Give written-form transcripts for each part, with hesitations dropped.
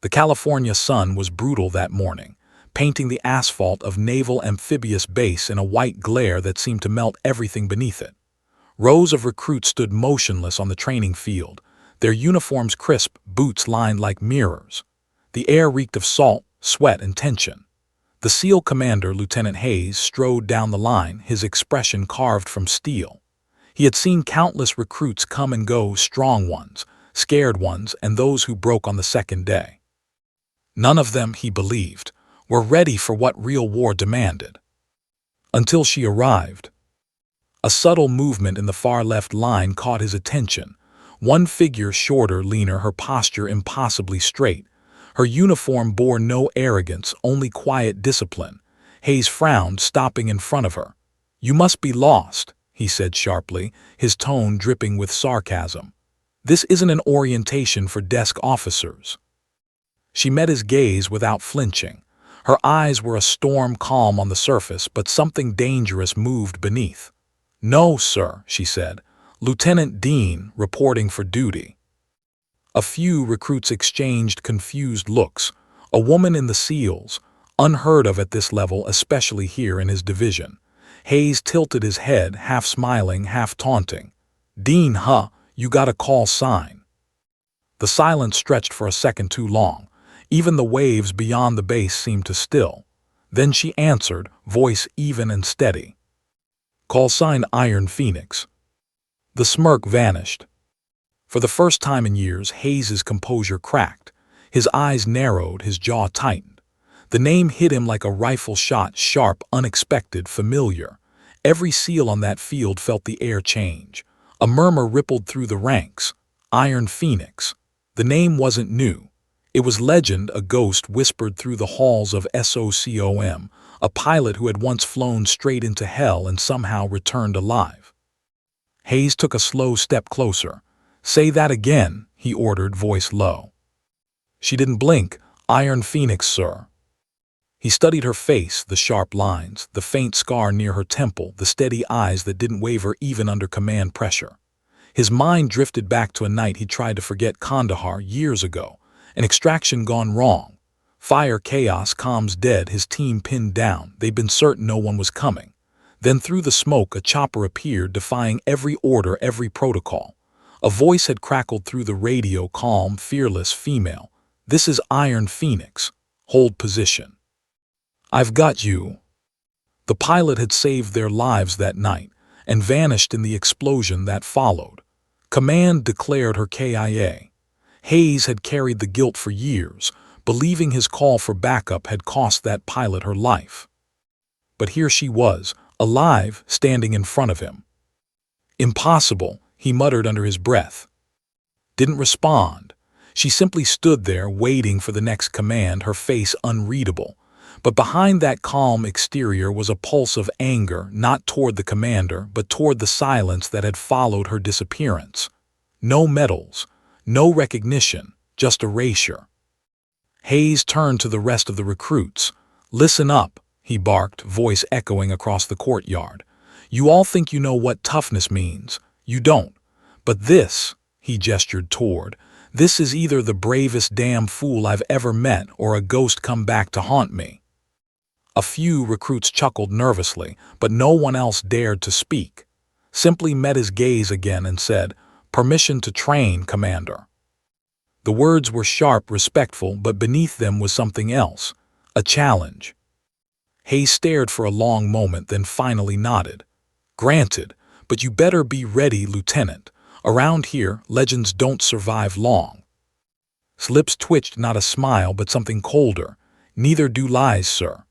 The California sun was brutal that morning, painting the asphalt of Naval Amphibious Base in a white glare that seemed to melt everything beneath it. Rows of recruits stood motionless on the training field, their uniforms crisp, boots lined like mirrors. The air reeked of salt, sweat, and tension. The SEAL commander, Lieutenant Hayes, strode down the line, his expression carved from steel. He had seen countless recruits come and go, strong ones, scared ones, and those who broke on the second day. None of them, he believed, were ready for what real war demanded. Until she arrived. A subtle movement in the far left line caught his attention. One figure shorter, leaner, her posture impossibly straight. Her uniform bore no arrogance, only quiet discipline. Hayes frowned, stopping in front of her. "You must be lost," he said sharply, his tone dripping with sarcasm. "This isn't an orientation for desk officers." She met his gaze without flinching. Her eyes were a storm calm on the surface, but something dangerous moved beneath. "No, sir," she said. "Lieutenant Dean, reporting for duty." A few recruits exchanged confused looks. A woman in the SEALs, unheard of at this level, especially here in his division. Hayes tilted his head, half smiling, half taunting. "Dean, huh? You got a call sign." The silence stretched for a second too long. Even the waves beyond the base seemed to still. Then she answered, voice even and steady. "Call sign Iron Phoenix." The smirk vanished. For the first time in years, Hayes's composure cracked. His eyes narrowed, his jaw tightened. The name hit him like a rifle shot, sharp, unexpected, familiar. Every SEAL on that field felt the air change. A murmur rippled through the ranks. Iron Phoenix. The name wasn't new. It was legend, a ghost whispered through the halls of SOCOM, a pilot who had once flown straight into hell and somehow returned alive. Hayes took a slow step closer. "Say that again," he ordered, voice low. She didn't blink. "Iron Phoenix, sir." He studied her face, the sharp lines, the faint scar near her temple, the steady eyes that didn't waver even under command pressure. His mind drifted back to a night he tried to forget, Kandahar, years ago. An extraction gone wrong. Fire, chaos, comms dead, his team pinned down. They'd been certain no one was coming. Then through the smoke, a chopper appeared, defying every order, every protocol. A voice had crackled through the radio, calm, fearless, female. "This is Iron Phoenix. Hold position." "I've got you." The pilot had saved their lives that night and vanished in the explosion that followed. Command declared her KIA. Hayes had carried the guilt for years, believing his call for backup had cost that pilot her life. But here she was, alive, standing in front of him. "Impossible," he muttered under his breath. Didn't respond. She simply stood there, waiting for the next command, her face unreadable. But behind that calm exterior was a pulse of anger, not toward the commander, but toward the silence that had followed her disappearance. No medals. No recognition, just erasure. Hayes turned to the rest of the recruits. "Listen up," he barked, voice echoing across the courtyard. "You all think you know what toughness means. You don't. But this," he gestured toward, "this is either the bravest damn fool I've ever met or a ghost come back to haunt me." A few recruits chuckled nervously, but no one else dared to speak. Simply met his gaze again and said, "Permission to train, Commander." The words were sharp, respectful, but beneath them was something else, a challenge. Hayes stared for a long moment, then finally nodded. "Granted, but you better be ready, Lieutenant. Around here, legends don't survive long." His lips twitched, not a smile, but something colder. "Neither do lies, sir."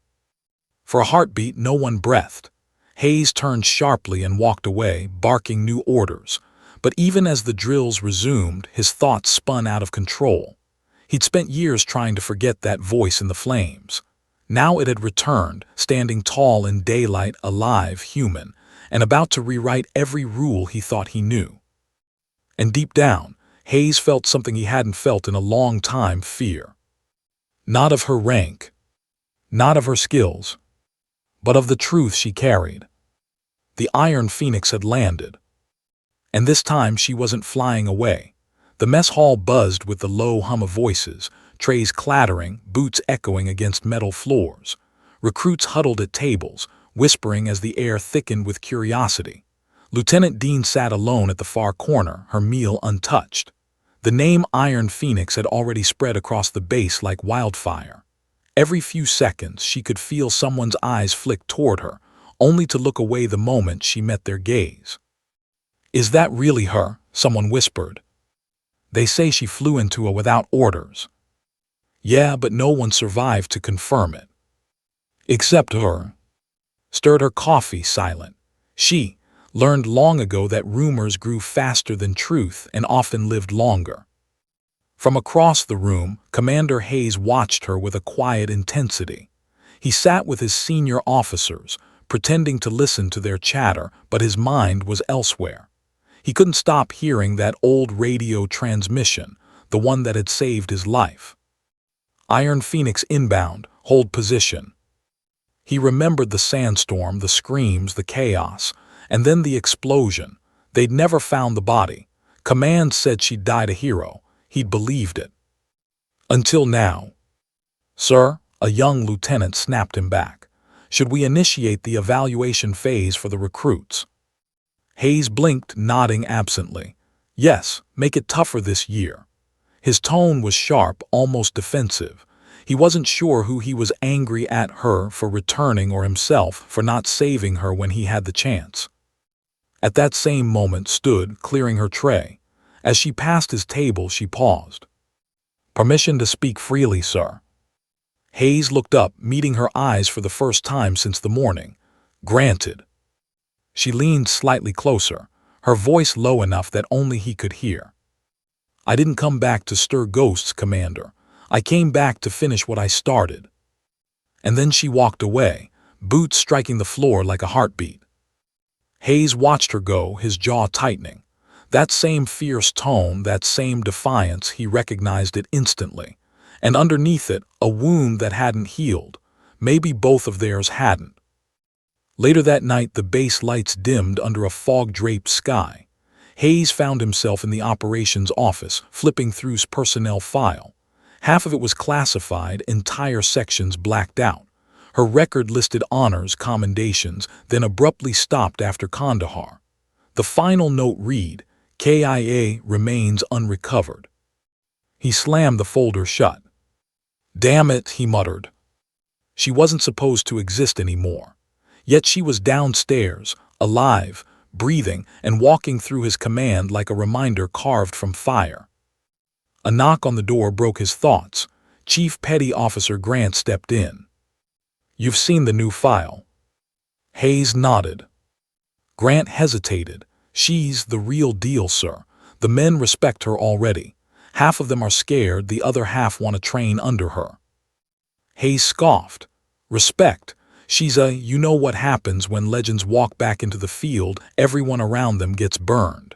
For a heartbeat, no one breathed. Hayes turned sharply and walked away, barking new orders. But even as the drills resumed, his thoughts spun out of control. He'd spent years trying to forget that voice in the flames. Now it had returned, standing tall in daylight, alive, human, and about to rewrite every rule he thought he knew. And deep down, Hayes felt something he hadn't felt in a long time, fear. Not of her rank, not of her skills, but of the truth she carried. The Iron Phoenix had landed. And this time she wasn't flying away. The mess hall buzzed with the low hum of voices, trays clattering, boots echoing against metal floors. Recruits huddled at tables, whispering as the air thickened with curiosity. Lieutenant Dean sat alone at the far corner, her meal untouched. The name Iron Phoenix had already spread across the base like wildfire. Every few seconds, she could feel someone's eyes flick toward her, only to look away the moment she met their gaze. "Is that really her?" someone whispered. "They say she flew into a without orders." "Yeah, but no one survived to confirm it." "Except her." Stirred her coffee, silent. She learned long ago that rumors grew faster than truth and often lived longer. From across the room, Commander Hayes watched her with a quiet intensity. He sat with his senior officers, pretending to listen to their chatter, but his mind was elsewhere. He couldn't stop hearing that old radio transmission, the one that had saved his life. "Iron Phoenix inbound, hold position." He remembered the sandstorm, the screams, the chaos, and then the explosion. They'd never found the body. Command said she'd died a hero. He'd believed it. Until now. "Sir," a young lieutenant snapped him back. "Should we initiate the evaluation phase for the recruits?" Hayes blinked, nodding absently. "Yes, make it tougher this year." His tone was sharp, almost defensive. He wasn't sure who he was angry at, her for returning or himself for not saving her when he had the chance. At that same moment stood, clearing her tray. As she passed his table, she paused. "Permission to speak freely, sir." Hayes looked up, meeting her eyes for the first time since the morning. "Granted." She leaned slightly closer, her voice low enough that only he could hear. "I didn't come back to stir ghosts, Commander. I came back to finish what I started." And then she walked away, boots striking the floor like a heartbeat. Hayes watched her go, his jaw tightening. That same fierce tone, that same defiance, he recognized it instantly. And underneath it, a wound that hadn't healed. Maybe both of theirs hadn't. Later that night, the base lights dimmed under a fog-draped sky. Hayes found himself in the operations office, flipping through his personnel file. Half of it was classified, entire sections blacked out. Her record listed honors, commendations, then abruptly stopped after Kandahar. The final note read, "KIA remains unrecovered." He slammed the folder shut. "Damn it," he muttered. She wasn't supposed to exist anymore. Yet she was downstairs, alive, breathing, and walking through his command like a reminder carved from fire. A knock on the door broke his thoughts. Chief Petty Officer Grant stepped in. "You've seen the new file." Hayes nodded. Grant hesitated. "She's the real deal, sir. The men respect her already. Half of them are scared, the other half want to train under her." Hayes scoffed. "Respect? She's you know what happens when legends walk back into the field, everyone around them gets burned."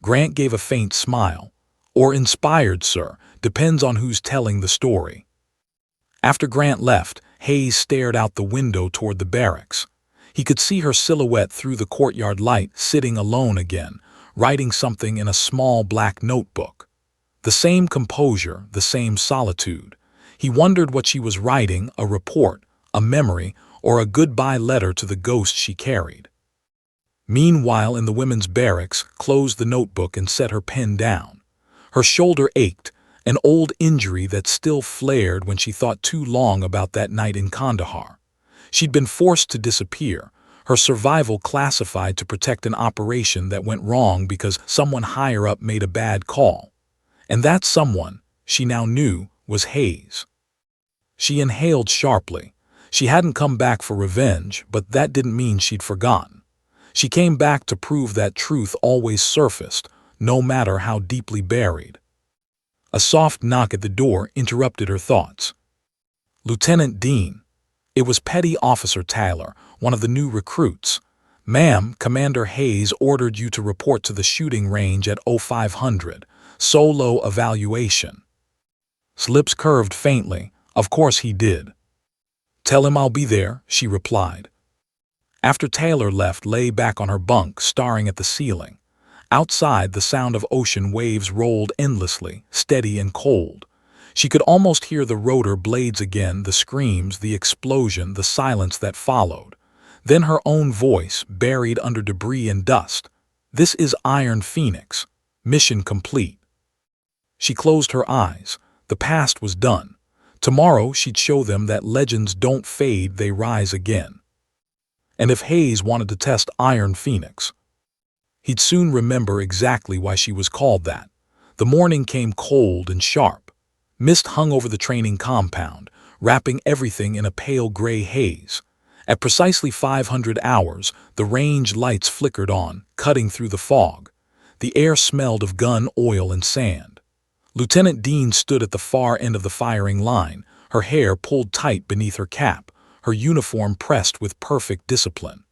Grant gave a faint smile. "Or inspired, sir. Depends on who's telling the story." After Grant left, Hayes stared out the window toward the barracks. He could see her silhouette through the courtyard light, sitting alone again, writing something in a small black notebook. The same composure, the same solitude. He wondered what she was writing, a report, a memory, or a goodbye letter to the ghost she carried. Meanwhile, in the women's barracks, closed the notebook and set her pen down. Her shoulder ached, an old injury that still flared when she thought too long about that night in Kandahar. She'd been forced to disappear, her survival classified to protect an operation that went wrong because someone higher up made a bad call. And that someone, she now knew, was Hayes. She inhaled sharply. She hadn't come back for revenge, but that didn't mean she'd forgotten. She came back to prove that truth always surfaced, no matter how deeply buried. A soft knock at the door interrupted her thoughts. "Lieutenant Dean." It was Petty Officer Taylor, one of the new recruits. "Ma'am, Commander Hayes ordered you to report to the shooting range at 0500. Solo evaluation." His lips curved faintly. Of course he did. "Tell him I'll be there," she replied. After Taylor left, lay back on her bunk, staring at the ceiling. Outside, the sound of ocean waves rolled endlessly, steady and cold. She could almost hear the rotor blades again, the screams, the explosion, the silence that followed. Then her own voice, buried under debris and dust. "This is Iron Phoenix. Mission complete." She closed her eyes. The past was done. Tomorrow she'd show them that legends don't fade, they rise again. And if Hayes wanted to test Iron Phoenix, he'd soon remember exactly why she was called that. The morning came cold and sharp. Mist hung over the training compound, wrapping everything in a pale gray haze. At precisely 500 hours, the range lights flickered on, cutting through the fog. The air smelled of gun oil and sand. Lieutenant Dean stood at the far end of the firing line, her hair pulled tight beneath her cap, her uniform pressed with perfect discipline.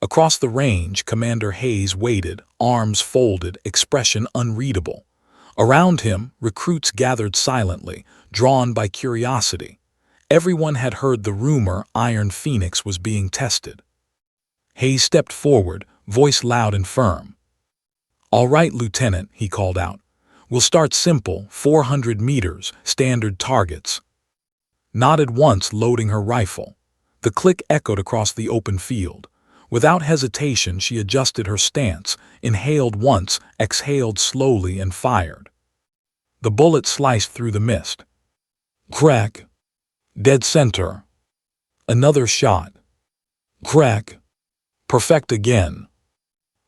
Across the range, Commander Hayes waited, arms folded, expression unreadable. Around him, recruits gathered silently, drawn by curiosity. Everyone had heard the rumor Iron Phoenix was being tested. Hayes stepped forward, voice loud and firm. "All right, Lieutenant," he called out. "We'll start simple, 400 meters, standard targets." Nodded once, loading her rifle. The click echoed across the open field. Without hesitation, she adjusted her stance, inhaled once, exhaled slowly, and fired. The bullet sliced through the mist. Crack. Dead center. Another shot. Crack. Perfect again.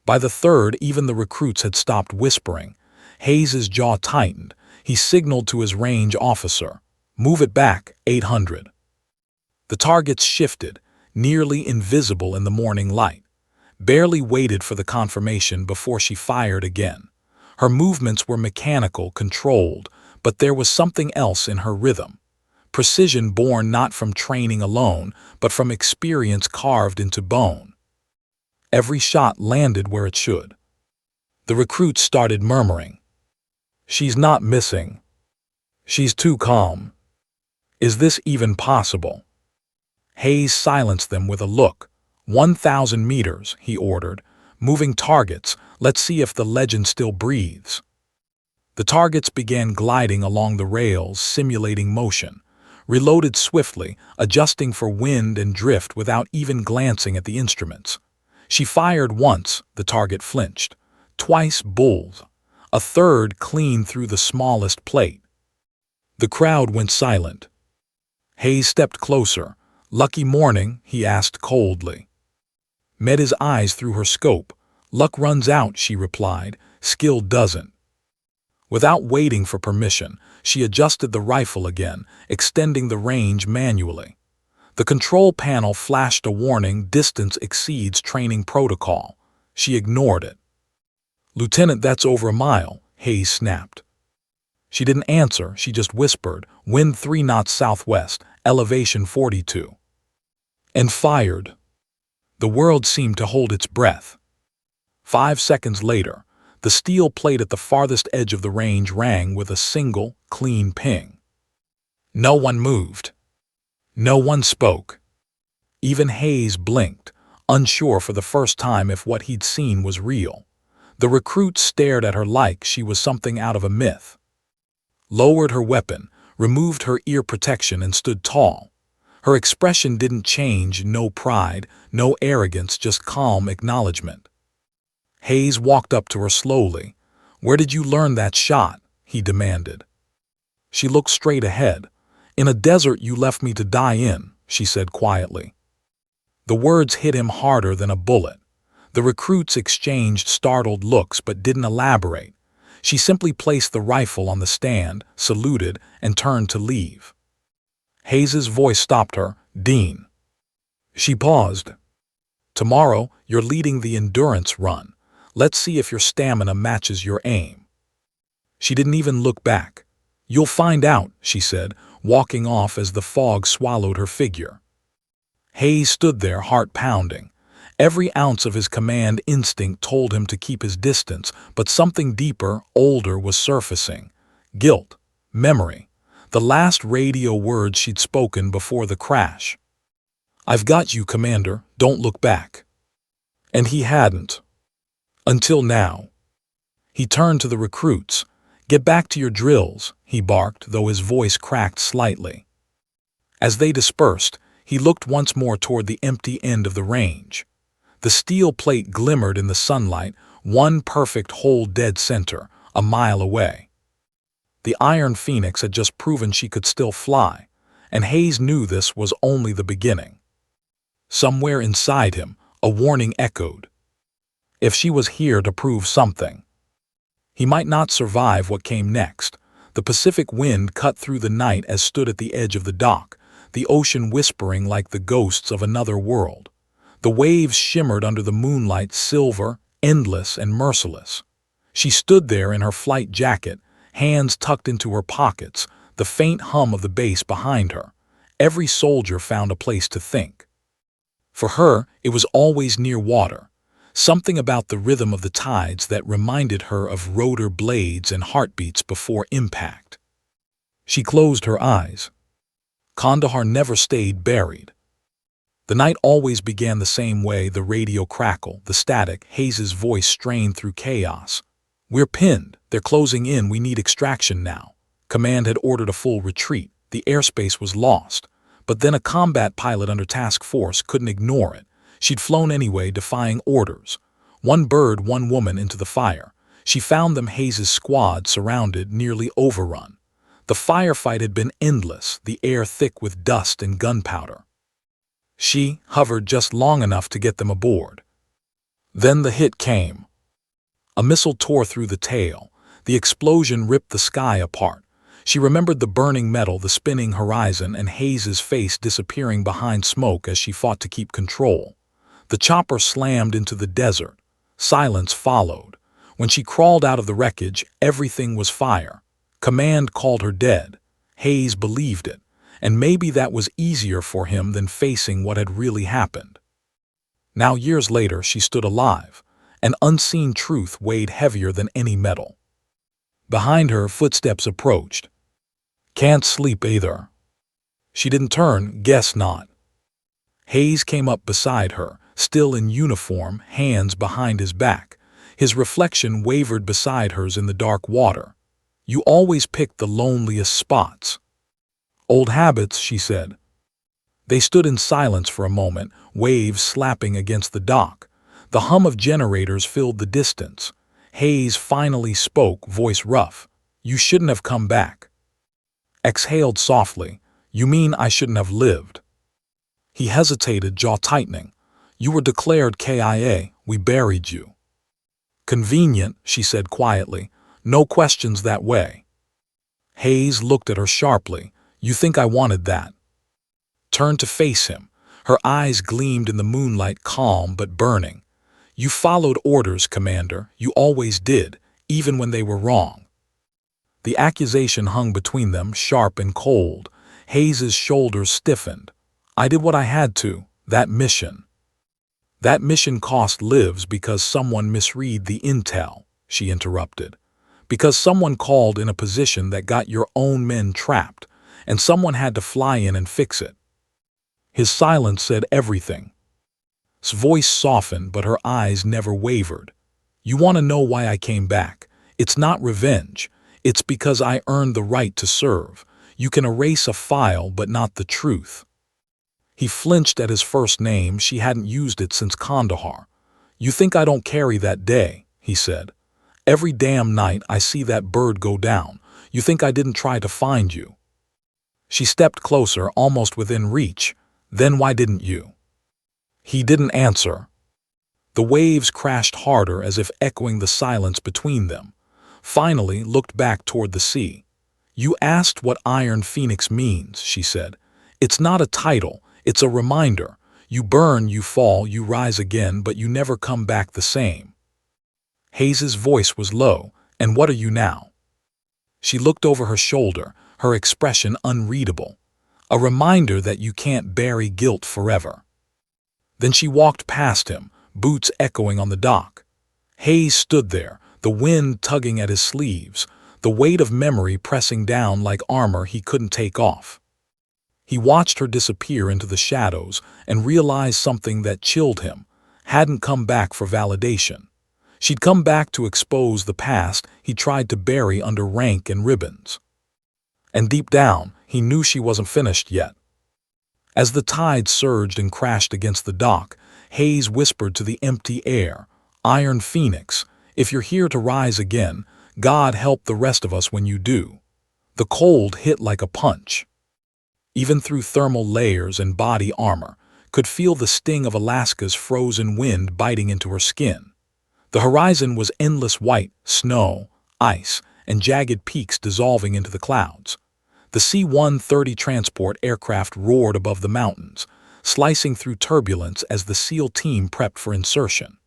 By the third, even the recruits had stopped whispering. Hayes's jaw tightened. He signaled to his range officer. "Move it back, 800. The targets shifted, nearly invisible in the morning light. Barely waited for the confirmation before she fired again. Her movements were mechanical, controlled, but there was something else in her rhythm. Precision born not from training alone, but from experience carved into bone. Every shot landed where it should. The recruits started murmuring. "She's not missing. She's too calm. Is this even possible?" Hayes silenced them with a look. 1,000 meters, he ordered. "Moving targets, let's see if the legend still breathes." The targets began gliding along the rails, simulating motion. Reloaded swiftly, adjusting for wind and drift without even glancing at the instruments. She fired once, the target flinched. Twice, bulls. A third, clean through the smallest plate. The crowd went silent. Hayes stepped closer. "Lucky morning?" he asked coldly. Met his eyes through her scope. "Luck runs out," she replied. "Skill doesn't." Without waiting for permission, she adjusted the rifle again, extending the range manually. The control panel flashed a warning, "Distance exceeds training protocol." She ignored it. "Lieutenant, that's over a mile," Hayes snapped. She didn't answer, she just whispered, "Wind 3 knots southwest, elevation 42. And fired. The world seemed to hold its breath. 5 seconds later, the steel plate at the farthest edge of the range rang with a single, clean ping. No one moved. No one spoke. Even Hayes blinked, unsure for the first time if what he'd seen was real. The recruits stared at her like she was something out of a myth. Lowered her weapon, removed her ear protection, and stood tall. Her expression didn't change, no pride, no arrogance, just calm acknowledgement. Hayes walked up to her slowly. "Where did you learn that shot?" he demanded. She looked straight ahead. "In a desert you left me to die in," she said quietly. The words hit him harder than a bullet. The recruits exchanged startled looks but didn't elaborate. She simply placed the rifle on the stand, saluted, and turned to leave. Hayes's voice stopped her. "Dean." She paused. "Tomorrow, you're leading the endurance run. Let's see if your stamina matches your aim." She didn't even look back. "You'll find out," she said, walking off as the fog swallowed her figure. Hayes stood there, heart pounding. Every ounce of his command instinct told him to keep his distance, but something deeper, older, was surfacing. Guilt. Memory. The last radio words she'd spoken before the crash. "I've got you, Commander. Don't look back." And he hadn't. Until now. He turned to the recruits. "Get back to your drills," he barked, though his voice cracked slightly. As they dispersed, he looked once more toward the empty end of the range. The steel plate glimmered in the sunlight, one perfect whole dead center, a mile away. The Iron Phoenix had just proven she could still fly, and Hayes knew this was only the beginning. Somewhere inside him, a warning echoed. If she was here to prove something, he might not survive what came next. The Pacific wind cut through the night as stood at the edge of the dock, the ocean whispering like the ghosts of another world. The waves shimmered under the moonlight, silver, endless, and merciless. She stood there in her flight jacket, hands tucked into her pockets, the faint hum of the bass behind her. Every soldier found a place to think. For her, it was always near water, something about the rhythm of the tides that reminded her of rotor blades and heartbeats before impact. She closed her eyes. Kandahar never stayed buried. The night always began the same way, the radio crackle, the static, Hayes's voice strained through chaos. "We're pinned. They're closing in. We need extraction now." Command had ordered a full retreat. The airspace was lost. But then a combat pilot under task force couldn't ignore it. She'd flown anyway, defying orders. One bird, one woman into the fire. She found them, Hayes's squad, surrounded, nearly overrun. The firefight had been endless, the air thick with dust and gunpowder. She hovered just long enough to get them aboard. Then the hit came. A missile tore through the tail. The explosion ripped the sky apart. She remembered the burning metal, the spinning horizon, and Hayes's face disappearing behind smoke as she fought to keep control. The chopper slammed into the desert. Silence followed. When she crawled out of the wreckage, everything was fire. Command called her dead. Hayes believed it, and maybe that was easier for him than facing what had really happened. Now, years later, she stood alive. An unseen truth weighed heavier than any metal. Behind her, footsteps approached. "Can't sleep either." She didn't turn. "Guess not." Hayes came up beside her, still in uniform, hands behind his back. His reflection wavered beside hers in the dark water. "You always pick the loneliest spots." "Old habits," she said. They stood in silence for a moment, waves slapping against the dock. The hum of generators filled the distance. Hayes finally spoke, voice rough. "You shouldn't have come back." Exhaled softly. "You mean I shouldn't have lived?" He hesitated, jaw tightening. "You were declared KIA. We buried you." "Convenient," she said quietly. "No questions that way." Hayes looked at her sharply. "You think I wanted that?" Turned to face him. Her eyes gleamed in the moonlight, calm but burning. "You followed orders, Commander. You always did, even when they were wrong." The accusation hung between them, sharp and cold. Hayes's shoulders stiffened. "I did what I had to. That mission." "That mission cost lives because someone misread the intel," she interrupted. "Because someone called in a position that got your own men trapped, and someone had to fly in and fix it." His silence said everything. His voice softened, but her eyes never wavered. "You want to know why I came back? It's not revenge. It's because I earned the right to serve. You can erase a file, but not the truth." He flinched at his first name. She hadn't used it since Kandahar. "You think I don't carry that day," he said. "Every damn night I see that bird go down. You think I didn't try to find you?" She stepped closer, almost within reach. "Then why didn't you?" He didn't answer. The waves crashed harder, as if echoing the silence between them. Finally, looked back toward the sea. "You asked what Iron Phoenix means," she said. "It's not a title, it's a reminder. You burn, you fall, you rise again, but you never come back the same." Hayes's voice was low. "And what are you now?" She looked over her shoulder, her expression unreadable. "A reminder that you can't bury guilt forever." Then she walked past him, boots echoing on the dock. Hayes stood there, the wind tugging at his sleeves, the weight of memory pressing down like armor he couldn't take off. He watched her disappear into the shadows and realized something that chilled him. Hadn't come back for validation. She'd come back to expose the past he tried to bury under rank and ribbons. And deep down, he knew she wasn't finished yet. As the tide surged and crashed against the dock, Hayes whispered to the empty air, "Iron Phoenix, if you're here to rise again, God help the rest of us when you do." The cold hit like a punch. Even through thermal layers and body armor, could feel the sting of Alaska's frozen wind biting into her skin. The horizon was endless white, snow, ice, and jagged peaks dissolving into the clouds. The C-130 transport aircraft roared above the mountains, slicing through turbulence as the SEAL team prepped for insertion.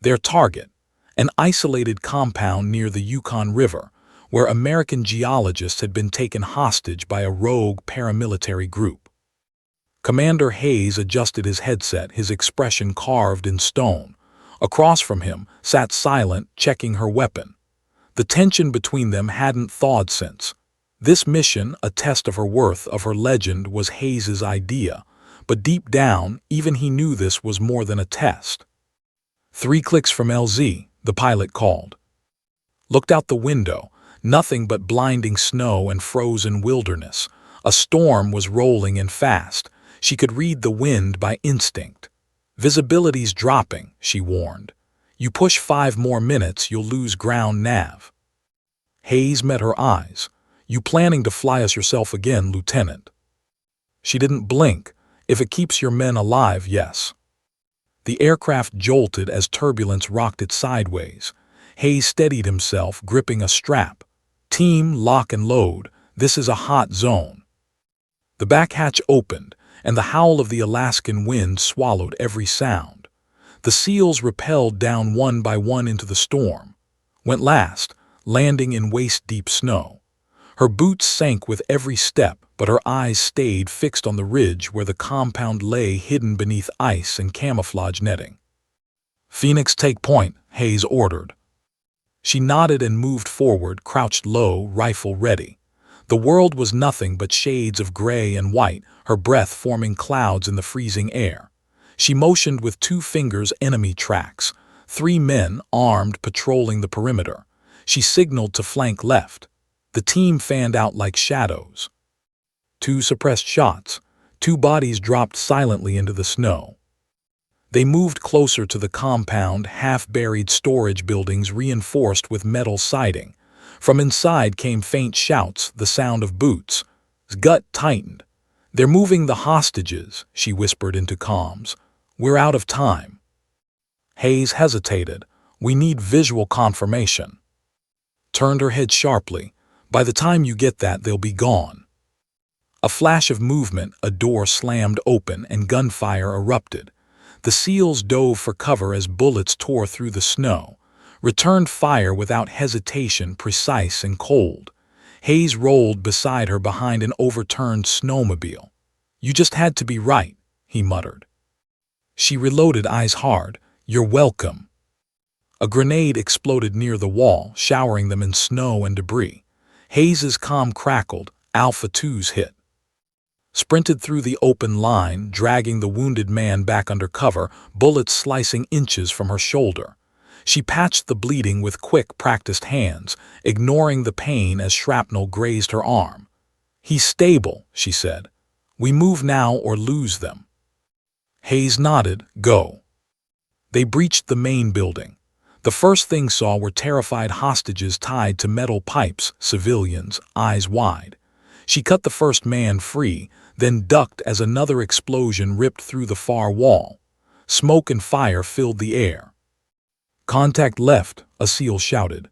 Their target, an isolated compound near the Yukon River, where American geologists had been taken hostage by a rogue paramilitary group. Commander Hayes adjusted his headset, his expression carved in stone. Across from him sat Silent, checking her weapon. The tension between them hadn't thawed since. This mission, a test of her worth, of her legend, was Hayes's idea, but deep down, even he knew this was more than a test. 3 clicks from LZ, the pilot called. Looked out the window, nothing but blinding snow and frozen wilderness. A storm was rolling in fast. She could read the wind by instinct. "Visibility's dropping," she warned. "You push 5 more minutes, you'll lose ground nav." Hayes met her eyes. "You planning to fly us yourself again, Lieutenant?" She didn't blink. "If it keeps your men alive, yes." The aircraft jolted as turbulence rocked it sideways. Hayes steadied himself, gripping a strap. "Team, lock and load. This is a hot zone." The back hatch opened, and the howl of the Alaskan wind swallowed every sound. The SEALs rappelled down one by one into the storm. Went last, landing in waist-deep snow. Her boots sank with every step, but her eyes stayed fixed on the ridge where the compound lay hidden beneath ice and camouflage netting. "Phoenix, take point," Hayes ordered. She nodded and moved forward, crouched low, rifle ready. The world was nothing but shades of gray and white, her breath forming clouds in the freezing air. She motioned with 2 fingers, enemy tracks. 3 men, armed, patrolling the perimeter. She signaled to flank left. The team fanned out like shadows. 2 suppressed shots. 2 bodies dropped silently into the snow. They moved closer to the compound, half-buried storage buildings reinforced with metal siding. From inside came faint shouts, the sound of boots. His gut tightened. "They're moving the hostages," she whispered into comms. "We're out of time." Hayes hesitated. "We need visual confirmation." Turned her head sharply. "By the time you get that, they'll be gone." A flash of movement, a door slammed open, and gunfire erupted. The SEALs dove for cover as bullets tore through the snow. Returned fire without hesitation, precise and cold. Hayes rolled beside her behind an overturned snowmobile. "You just had to be right," he muttered. She reloaded, eyes hard. "You're welcome." A grenade exploded near the wall, showering them in snow and debris. Hayes's comm crackled. Alpha 2's hit. Sprinted through the open line, dragging the wounded man back under cover, bullets slicing inches from her shoulder. She patched the bleeding with quick, practiced hands, ignoring the pain as shrapnel grazed her arm. "He's stable," she said. "We move now or lose them." Hayes nodded. "Go." They breached the main building. The first thing saw were terrified hostages tied to metal pipes, civilians, eyes wide. She cut the first man free, then ducked as another explosion ripped through the far wall. Smoke and fire filled the air. "Contact left," a SEAL shouted.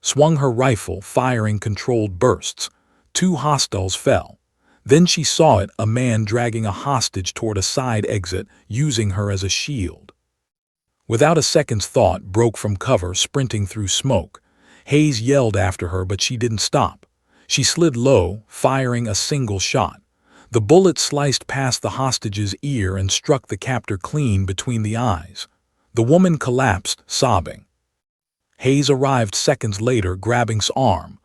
Swung her rifle, firing controlled bursts. 2 hostiles fell. Then she saw it, a man dragging a hostage toward a side exit, using her as a shield. Without a second's thought, broke from cover, sprinting through smoke. Hayes yelled after her, but she didn't stop. She slid low, firing a single shot. The bullet sliced past the hostage's ear and struck the captor clean between the eyes. The woman collapsed, sobbing. Hayes arrived seconds later, grabbing his arm.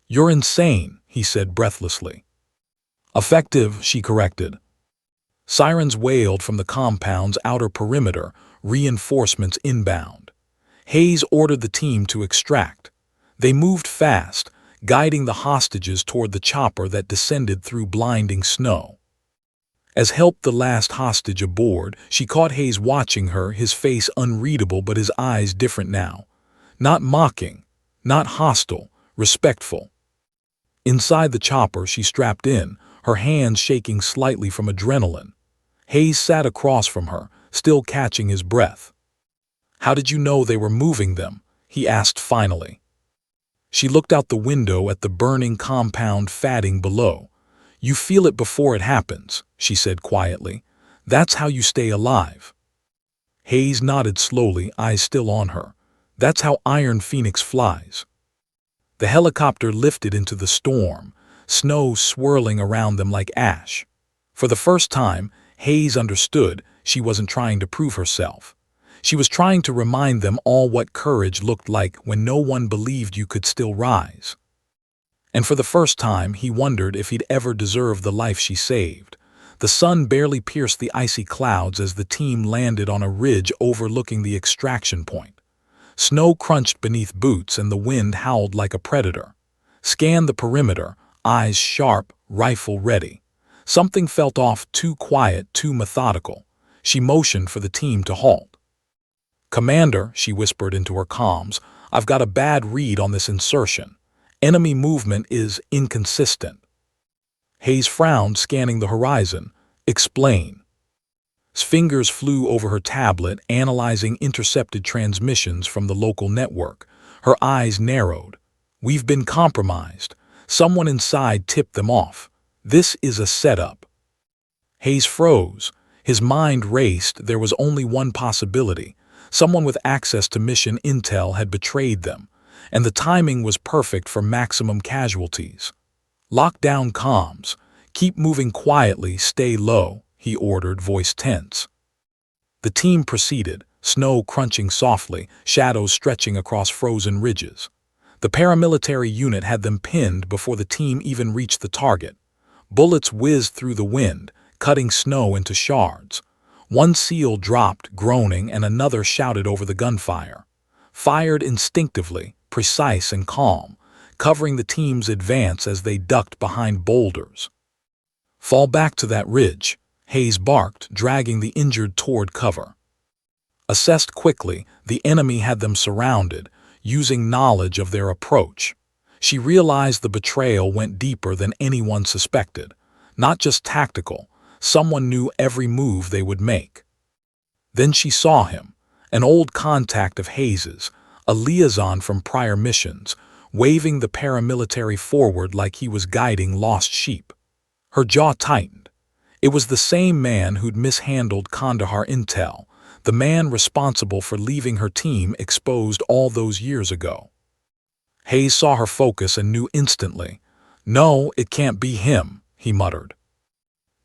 "You're insane," he said breathlessly. "Effective," she corrected. Sirens wailed from the compound's outer perimeter, reinforcements inbound. Hayes ordered the team to extract. They moved fast, guiding the hostages toward the chopper that descended through blinding snow. As helped the last hostage aboard, she caught Hayes watching her, his face unreadable but his eyes different now. Not mocking, not hostile, respectful. Inside the chopper, she strapped in, her hands shaking slightly from adrenaline. Hayes sat across from her, still catching his breath. "How did you know they were moving them?" he asked finally. She looked out the window at the burning compound fatting below. "You feel it before it happens," she said quietly. "That's how you stay alive." Hayes nodded slowly, eyes still on her. "That's how Iron Phoenix flies." The helicopter lifted into the storm, snow swirling around them like ash. For the first time, Hayes understood she wasn't trying to prove herself. She was trying to remind them all what courage looked like when no one believed you could still rise. And for the first time, he wondered if he'd ever deserved the life she saved. The sun barely pierced the icy clouds as the team landed on a ridge overlooking the extraction point. Snow crunched beneath boots and the wind howled like a predator. Scanned the perimeter, eyes sharp, rifle ready. Something felt off, too quiet, too methodical. She motioned for the team to halt. "Commander," she whispered into her comms, "I've got a bad read on this insertion. Enemy movement is inconsistent." Hayes frowned, scanning the horizon. "Explain." His fingers flew over her tablet, analyzing intercepted transmissions from the local network. Her eyes narrowed. "We've been compromised. Someone inside tipped them off. This is a setup." Hayes froze. His mind raced. There was only one possibility. Someone with access to mission intel had betrayed them, and the timing was perfect for maximum casualties. "Lock down comms. Keep moving quietly, stay low," he ordered, voice tense. The team proceeded, snow crunching softly, shadows stretching across frozen ridges. The paramilitary unit had them pinned before the team even reached the target. Bullets whizzed through the wind, cutting snow into shards. One SEAL dropped, groaning, and another shouted over the gunfire. Fired instinctively, precise and calm, covering the team's advance as they ducked behind boulders. "Fall back to that ridge," Hayes barked, dragging the injured toward cover. Assessed quickly, the enemy had them surrounded, using knowledge of their approach. She realized the betrayal went deeper than anyone suspected. Not just tactical, someone knew every move they would make. Then she saw him, an old contact of Hayes's, a liaison from prior missions, waving the paramilitary forward like he was guiding lost sheep. Her jaw tightened. It was the same man who'd mishandled Kandahar intel, the man responsible for leaving her team exposed all those years ago. Hayes saw her focus and knew instantly. "No, it can't be him," he muttered.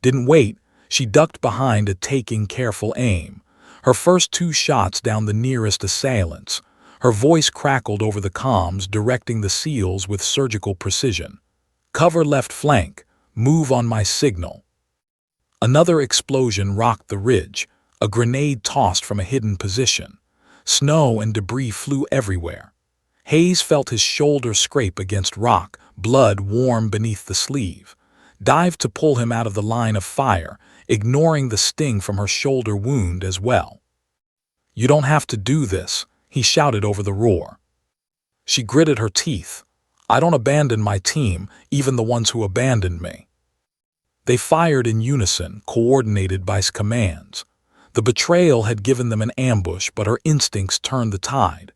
Didn't wait, she ducked behind a taking careful aim. Her first two shots down the nearest assailants. Her voice crackled over the comms, directing the SEALs with surgical precision. "Cover left flank. Move on my signal." Another explosion rocked the ridge, a grenade tossed from a hidden position. Snow and debris flew everywhere. Hayes felt his shoulder scrape against rock, blood warm beneath the sleeve. Dived to pull him out of the line of fire, ignoring the sting from her shoulder wound as well. "You don't have to do this," he shouted over the roar. She gritted her teeth. "I don't abandon my team, even the ones who abandoned me." They fired in unison, coordinated by his commands. The betrayal had given them an ambush, but her instincts turned the tide.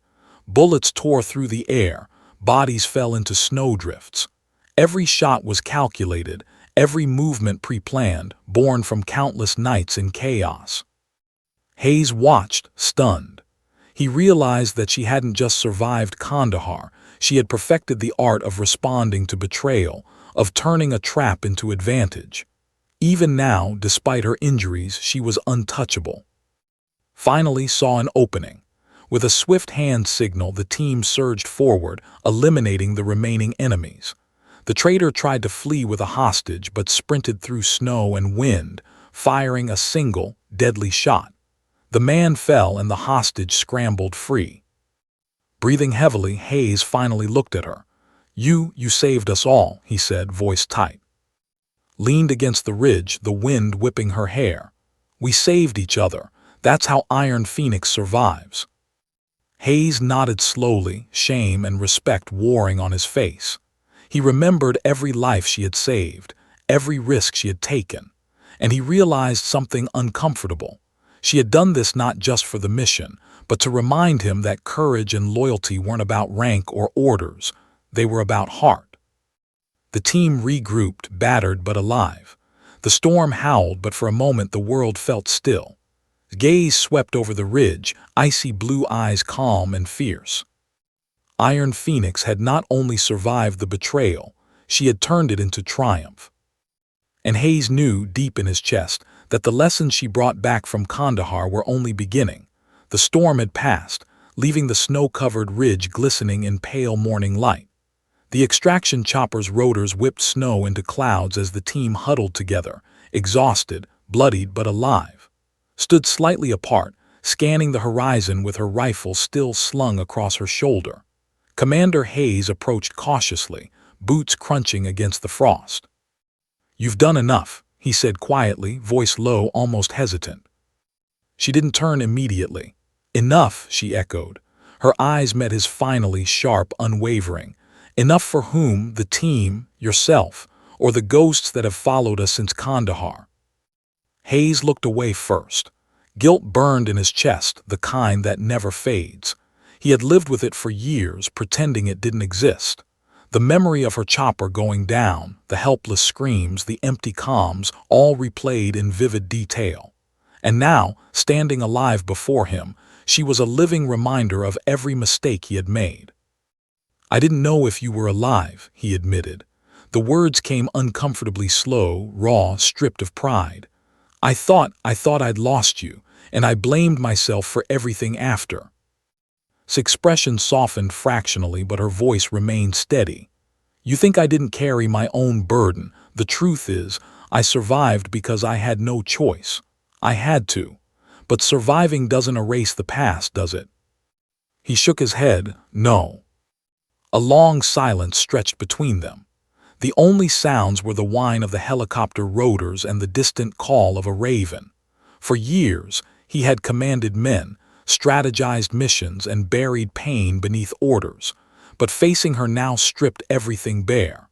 Bullets tore through the air, bodies fell into snowdrifts. Every shot was calculated, every movement pre-planned, born from countless nights in chaos. Hayes watched, stunned. He realized that she hadn't just survived Kandahar, she had perfected the art of responding to betrayal, of turning a trap into advantage. Even now, despite her injuries, she was untouchable. Finally saw an opening. With a swift hand signal, the team surged forward, eliminating the remaining enemies. The traitor tried to flee with a hostage, but sprinted through snow and wind, firing a single, deadly shot. The man fell and the hostage scrambled free. Breathing heavily, Hayes finally looked at her. You saved us all, he said, voice tight. Leaned against the ridge, the wind whipping her hair. We saved each other. That's how Iron Phoenix survives. Hayes nodded slowly, shame and respect warring on his face. He remembered every life she had saved, every risk she had taken, and he realized something uncomfortable. She had done this not just for the mission, but to remind him that courage and loyalty weren't about rank or orders, they were about heart. The team regrouped, battered but alive. The storm howled, but for a moment the world felt still. Gaze swept over the ridge, icy blue eyes calm and fierce. Iron Phoenix had not only survived the betrayal, she had turned it into triumph. And Hayes knew, deep in his chest, that the lessons she brought back from Kandahar were only beginning. The storm had passed, leaving the snow-covered ridge glistening in pale morning light. The extraction chopper's rotors whipped snow into clouds as the team huddled together, exhausted, bloodied but alive. Stood slightly apart, scanning the horizon with her rifle still slung across her shoulder. Commander Hayes approached cautiously, boots crunching against the frost. "You've done enough," he said quietly, voice low, almost hesitant. She didn't turn immediately. "Enough," she echoed. Her eyes met his finally, sharp, unwavering. "Enough for whom? The team, yourself, or the ghosts that have followed us since Kandahar?" Hayes looked away first. Guilt burned in his chest, the kind that never fades. He had lived with it for years, pretending it didn't exist. The memory of her chopper going down, the helpless screams, the empty comms, all replayed in vivid detail. And now, standing alive before him, she was a living reminder of every mistake he had made. "I didn't know if you were alive," he admitted. The words came uncomfortably slow, raw, stripped of pride. I thought I'd lost you, and I blamed myself for everything after." His expression softened fractionally, but her voice remained steady. "You think I didn't carry my own burden. The truth is, I survived because I had no choice. I had to. But surviving doesn't erase the past, does it?" He shook his head. "No." A long silence stretched between them. The only sounds were the whine of the helicopter rotors and the distant call of a raven. For years, he had commanded men, strategized missions, and buried pain beneath orders, but facing her now stripped everything bare.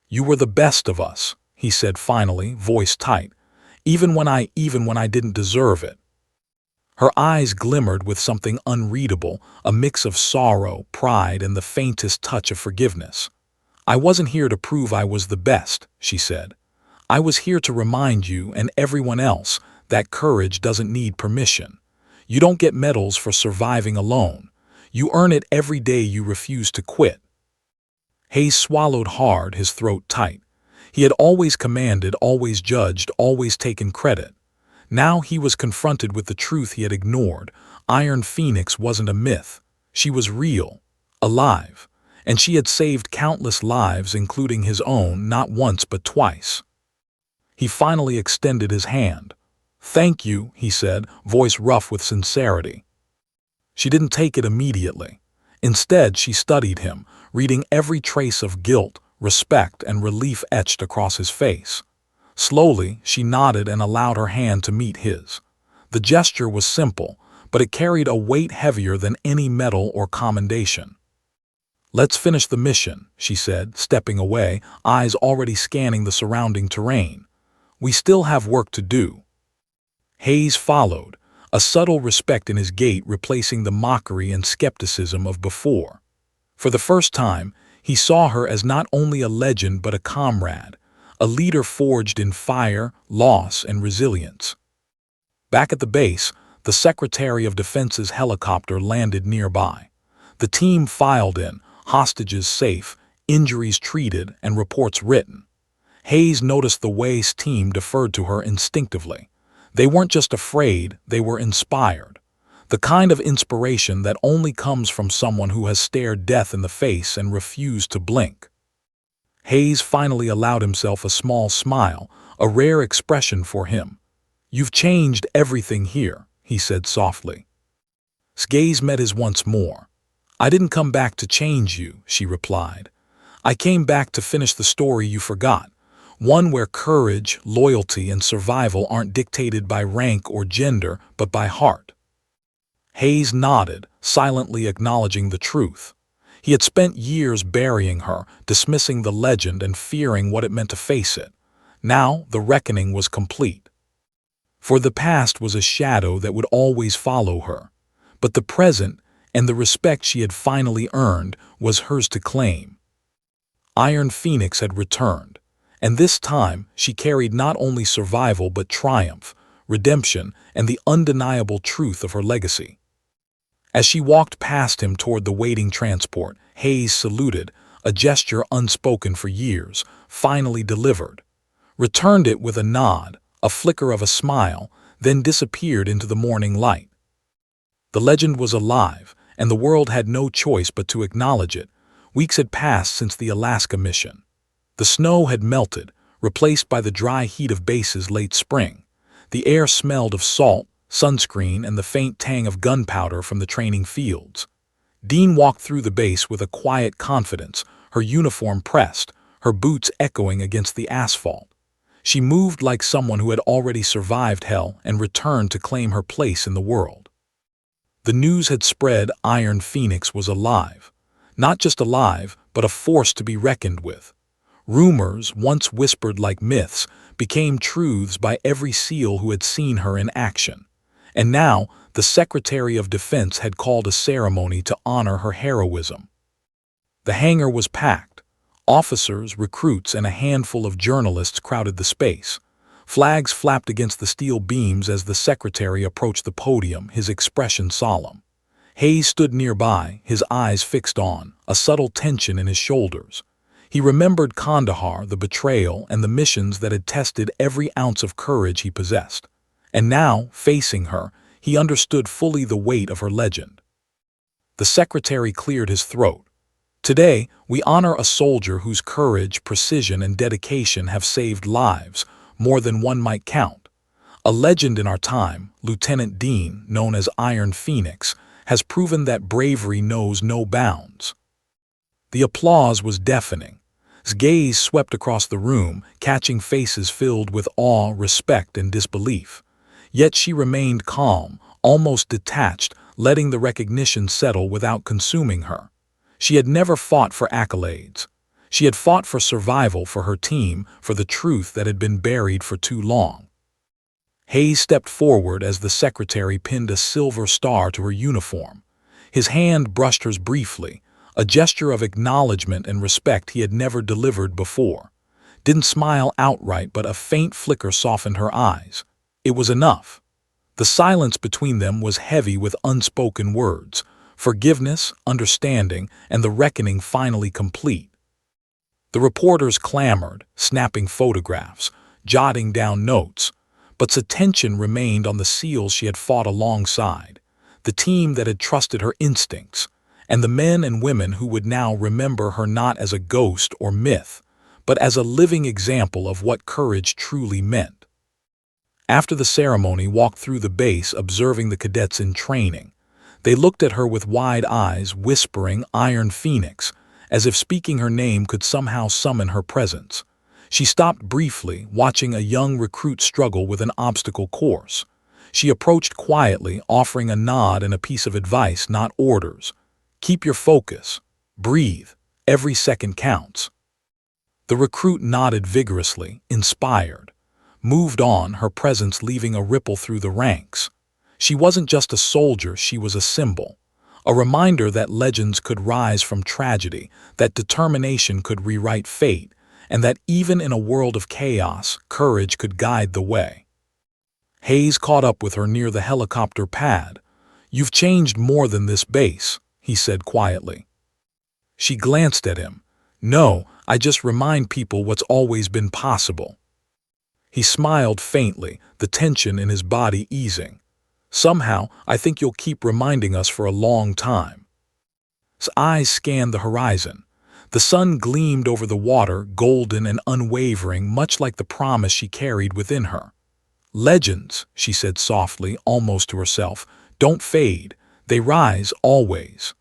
"You were the best of us," he said finally, voice tight, even when I didn't deserve it." Her eyes glimmered with something unreadable, a mix of sorrow, pride, and the faintest touch of forgiveness. "I wasn't here to prove I was the best," she said. "I was here to remind you and everyone else that courage doesn't need permission. You don't get medals for surviving alone. You earn it every day you refuse to quit." Hayes swallowed hard, his throat tight. He had always commanded, always judged, always taken credit. Now he was confronted with the truth he had ignored. Iron Phoenix wasn't a myth. She was real, alive, and she had saved countless lives, including his own, not once but twice. He finally extended his hand. "Thank you," he said, voice rough with sincerity. She didn't take it immediately. Instead, she studied him, reading every trace of guilt, respect, and relief etched across his face. Slowly, she nodded and allowed her hand to meet his. The gesture was simple, but it carried a weight heavier than any medal or commendation. "Let's finish the mission," she said, stepping away, eyes already scanning the surrounding terrain. "We still have work to do." Hayes followed, a subtle respect in his gait replacing the mockery and skepticism of before. For the first time, he saw her as not only a legend but a comrade, a leader forged in fire, loss, and resilience. Back at the base, the Secretary of Defense's helicopter landed nearby. The team filed in, hostages safe, injuries treated, and reports written. Hayes noticed the way his team deferred to her instinctively. They weren't just afraid, they were inspired. The kind of inspiration that only comes from someone who has stared death in the face and refused to blink. Hayes finally allowed himself a small smile, a rare expression for him. "You've changed everything here," he said softly. His gaze met his once more. "I didn't come back to change you," she replied. "I came back to finish the story you forgot, one where courage, loyalty, and survival aren't dictated by rank or gender, but by heart." Hayes nodded, silently acknowledging the truth. He had spent years burying her, dismissing the legend and fearing what it meant to face it. Now the reckoning was complete. For the past was a shadow that would always follow her, but the present, and the respect she had finally earned, was hers to claim. Iron Phoenix had returned, and this time she carried not only survival but triumph, redemption, and the undeniable truth of her legacy. As she walked past him toward the waiting transport, Hayes saluted, a gesture unspoken for years, finally delivered, returned it with a nod, a flicker of a smile, then disappeared into the morning light. The legend was alive, and the world had no choice but to acknowledge it. Weeks had passed since the Alaska mission. The snow had melted, replaced by the dry heat of base's late spring. The air smelled of salt, sunscreen, and the faint tang of gunpowder from the training fields. Dean walked through the base with a quiet confidence, her uniform pressed, her boots echoing against the asphalt. She moved like someone who had already survived hell and returned to claim her place in the world. The news had spread Iron Phoenix was alive. Not just alive, but a force to be reckoned with. Rumors, once whispered like myths, became truths by every SEAL who had seen her in action. And now, the Secretary of Defense had called a ceremony to honor her heroism. The hangar was packed. Officers, recruits, and a handful of journalists crowded the space. Flags flapped against the steel beams as the secretary approached the podium, his expression solemn. Hayes stood nearby, his eyes fixed on, a subtle tension in his shoulders. He remembered Kandahar, the betrayal, and the missions that had tested every ounce of courage he possessed. And now, facing her, he understood fully the weight of her legend. The secretary cleared his throat. "Today, we honor a soldier whose courage, precision, and dedication have saved lives, more than one might count. A legend in our time, Lieutenant Dean, known as Iron Phoenix, has proven that bravery knows no bounds." The applause was deafening. His gaze swept across the room, catching faces filled with awe, respect, and disbelief. Yet she remained calm, almost detached, letting the recognition settle without consuming her. She had never fought for accolades. She had fought for survival, for her team, for the truth that had been buried for too long. Hayes stepped forward as the secretary pinned a silver star to her uniform. His hand brushed hers briefly, a gesture of acknowledgement and respect he had never delivered before. Didn't smile outright, but a faint flicker softened her eyes. It was enough. The silence between them was heavy with unspoken words, forgiveness, understanding, and the reckoning finally complete. The reporters clamored, snapping photographs, jotting down notes, but attention remained on the SEALs she had fought alongside, the team that had trusted her instincts, and the men and women who would now remember her not as a ghost or myth, but as a living example of what courage truly meant. After the ceremony, walked through the base, observing the cadets in training. They looked at her with wide eyes, whispering Iron Phoenix, as if speaking her name could somehow summon her presence. She stopped briefly, watching a young recruit struggle with an obstacle course. She approached quietly, offering a nod and a piece of advice, not orders. "Keep your focus. Breathe. Every second counts." The recruit nodded vigorously, inspired. Moved on, her presence leaving a ripple through the ranks. She wasn't just a soldier, she was a symbol. A reminder that legends could rise from tragedy, that determination could rewrite fate, and that even in a world of chaos, courage could guide the way. Hayes caught up with her near the helicopter pad. "You've changed more than this base," he said quietly. She glanced at him. "No, I just remind people what's always been possible." He smiled faintly, the tension in his body easing. "Somehow, I think you'll keep reminding us for a long time." His eyes scanned the horizon. The sun gleamed over the water, golden and unwavering, much like the promise she carried within her. "Legends," she said softly, almost to herself, "don't fade. They rise always."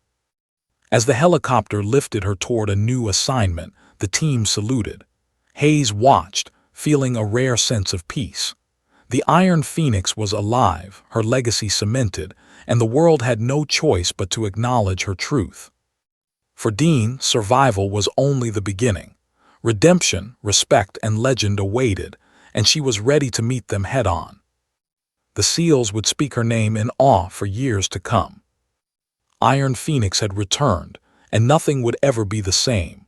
As the helicopter lifted her toward a new assignment, the team saluted. Hayes watched, feeling a rare sense of peace. The Iron Phoenix was alive, her legacy cemented, and the world had no choice but to acknowledge her truth. For Dean, survival was only the beginning. Redemption, respect, and legend awaited, and she was ready to meet them head-on. The SEALs would speak her name in awe for years to come. Iron Phoenix had returned, and nothing would ever be the same.